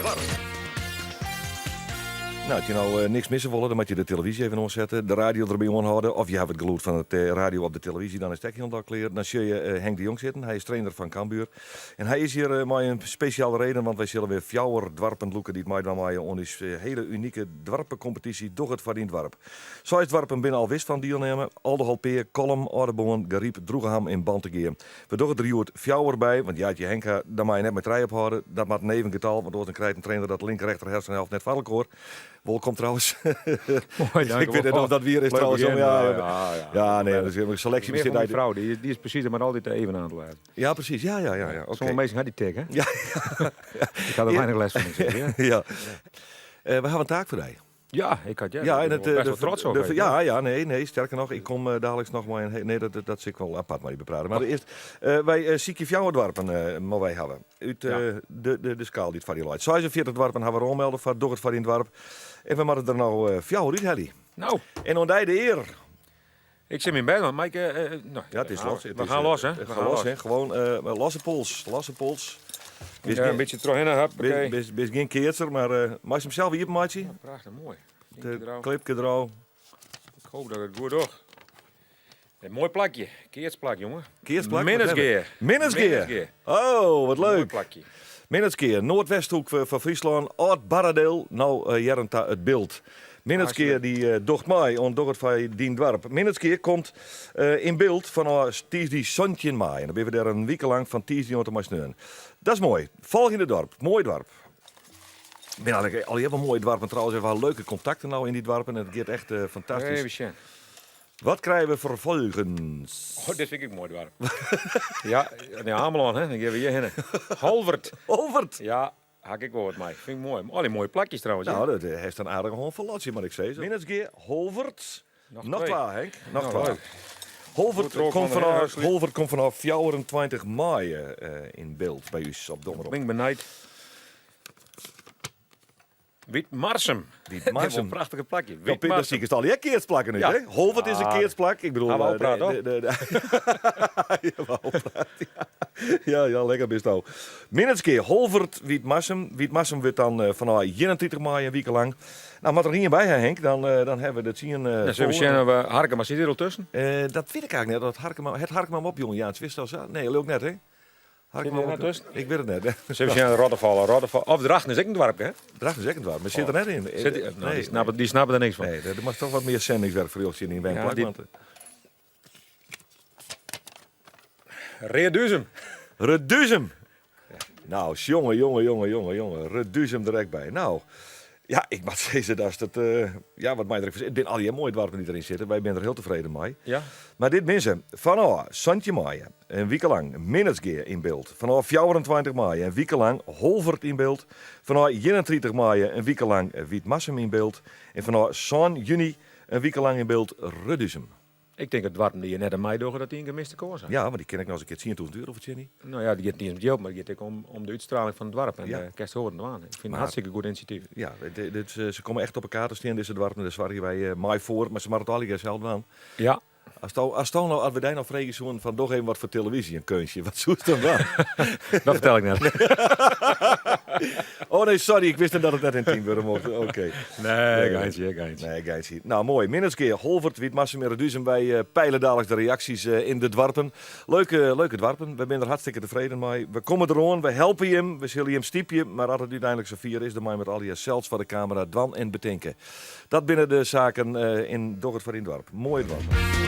Dwarp. Nou, als je nou niks missen willen, dan moet je de televisie even omzetten, de radio erbij aanhouden. Of je hebt het geluid van het radio op de televisie, dan is het helemaal klaar. Dan zie je Henk de Jong zitten, hij is trainer van Cambuur. En hij is hier maar een speciale reden, want wij zullen weer fjouwer dwarpen loeken die het mij dan maaien. On is hele unieke dwarpencompetitie, doch het verdient dwarp. Zes dwarpen binnen al wist van deelnemen. Aldehalpeer, Kolm, Ordeboon, Gariep, Droegeham in Bantegeer. We doen het er fjouwer bij, want ja, je Henk, daar mag je net met rij ophouden. Dat maakt een even getal, want dan krijgt een trainer dat linker, rechter, hersenhelft net valk hoor. Welkom trouwens. Mooi, dank Ik weet niet of dat weer is Leuk trouwens. begin, Ja, nee, dat is een selectie Meer bestaat van uit. die vrouw, die is precies er maar altijd even aan het laten. Ja, precies. Ja. Oké. Sommige mensen gaan die tik, hè? Ja. Ik had er weinig les van. Zeg, ja. Ja. We hebben een taak voor jou. Ja, ik had Ja, en het best wel trots op. Nee, sterker nog, ik kom dadelijk nog maar in. Nee, dat zit ik wel apart maar die bepraten. Maar eerst, wij zieke fjouwerdwarpen maar wij hebben. Uit de schaal die het van die luidt. 46 dwarpen hebben we ommelden van door het van die dwarp. En we moeten er nou fjouwer uit hebben. Nou, En ondij de eer. ik zit in bed, maar Mike... nou, Ja, het is los. We gaan los, hè? We gaan los, hè. Gewoon losse pols. Ja, een beetje terug in, huppakee. Best geen keertser, maar mag je hem zelf hier, maatje? Prachtig, mooi. De clipje er al. Ik hoop dat het goed doet. Een mooi plakje. Keertsplak, jongen. Keersplak? Minnesgeer. Minnesgeer. Oh, wat Mooi leuk. plakje. Minnesgeer, Noordwesthoek van Friesland, Oud-Barradeel, nou Jerenta het beeld. Minnesgeer die docht mij, en docht het van dien dwarp. Minnesgeer komt in beeld van die Sontje Maai. En dan ben we daar een week lang van Tiesdie om te maar. Dat is mooi. Volgende dorp, mooi dorp. Ik ben eigenlijk al heel veel mooie dwarpen trouwens. We hebben wel leuke contacten nou in die dwarpen en het gaat echt fantastisch. Even zien. Wat krijgen we vervolgens? Oh, dit vind ik mooi, dwarp. Ja, nee, Ameland, hè. Dan geven we hier heen. Holvert. Holvert! Ja, hak ik wel wat mee. Vind ik mooi. Al die mooie plakjes trouwens. hè. Nou, dat heeft een aardige honfolatie, moet ik zeggen. Minnesgeer, Holvert. Nog twee. waar, Henk. Nog Nou, waar. leuk. Holvert Goed, komt van de vanaf, Huisli. Holvert komt vanaf 24 mei in beeld bij u op Dommerop. Ben ik benijd. Witmarsum. Witmarsum. Een prachtige plakje. Dat zie ik Witmarsum. het al. Ja, keertsplakken nu, Ja. hè? Holvert is een keertsplak. Ik bedoel... Gaan we al praten, hoor. Ja, we al praten, ja, lekker best nou. Minneskeer, Holvert, Witmarsum. Witmarsum wordt dan vanaf 21 mei een week lang. Nou, wat er hierbij, hè, Henk, dan hebben we dat zien. Ja, zullen we zien, Harkema zit er al tussen? Dat weet ik eigenlijk net. Het Harkema op, jongen. Ja, het wist al zo. Nee, leuk net, hè? Zit er net tussen? Ik weet het net, hè? Zullen we zien, Roddevallen. Of Drachten is ook een dwarpje, hè? Dracht is echt waar, maar zit er net in. Die snappen er niks van. Nee, er mag toch wat meer zendingswerk voor jullie in Wenkplak. Ja, die- Want Reerduzem. Reduzem. Nou, jongen. Reduzem direct bij. Nou, ja, ik moet zeggen dat het, wat mij er ik ben al die mooie dwarpen die erin zitten. Wij zijn er heel tevreden mee. Ja. Maar dit mensen, vanaf Santje Maaien, een week lang Minnesgeer in beeld. Vanaf 24 mei een week lang Holvert in beeld. Vanaf 31 mei een week lang Witmarsum in beeld. En vanaf 1 juni een week lang in beeld Reduzem. Ik denk het dwarpen die je net aan mij dogen dat die een gemiste koers zijn. Ja, maar die ken ik nog eens een keer 10.000 euro voor Jenny. Nou ja, die gaat niet om het job, maar die gaat ook om de uitstraling van het dwarp. En Ja. kerst horen aan. Ik vind het Maar- een hartstikke goed initiatief. Ja, ze komen echt op elkaar te staan, deze dwarpen. Daar zwaar wij mij voor, maar ze maken het al zelf aan. Ja. Als we daar nog vregen zoen van toch even wat voor televisie, een keuntje. Wat zoest dan wel? Dat vertel ik net. Oh nee, sorry, ik wist dat het net in 10 worden mocht. Oké. Nee, geintje. Nee, geintje. Nou, mooi. Minneskeer, Holvert, Witmarsum en Reduzem. Wij peilen dadelijk de reacties in de dwarpen. Leuke dwarpen. We zijn er hartstikke tevreden mee. We komen eraan, we helpen hem, we zullen hem stiepje. Maar als het uiteindelijk zo vier is, dan moet je met al die zelfs voor de camera dwan en bedenken. Dat binnen de zaken in Doggert voor in Dwarp. Mooie dwarpen.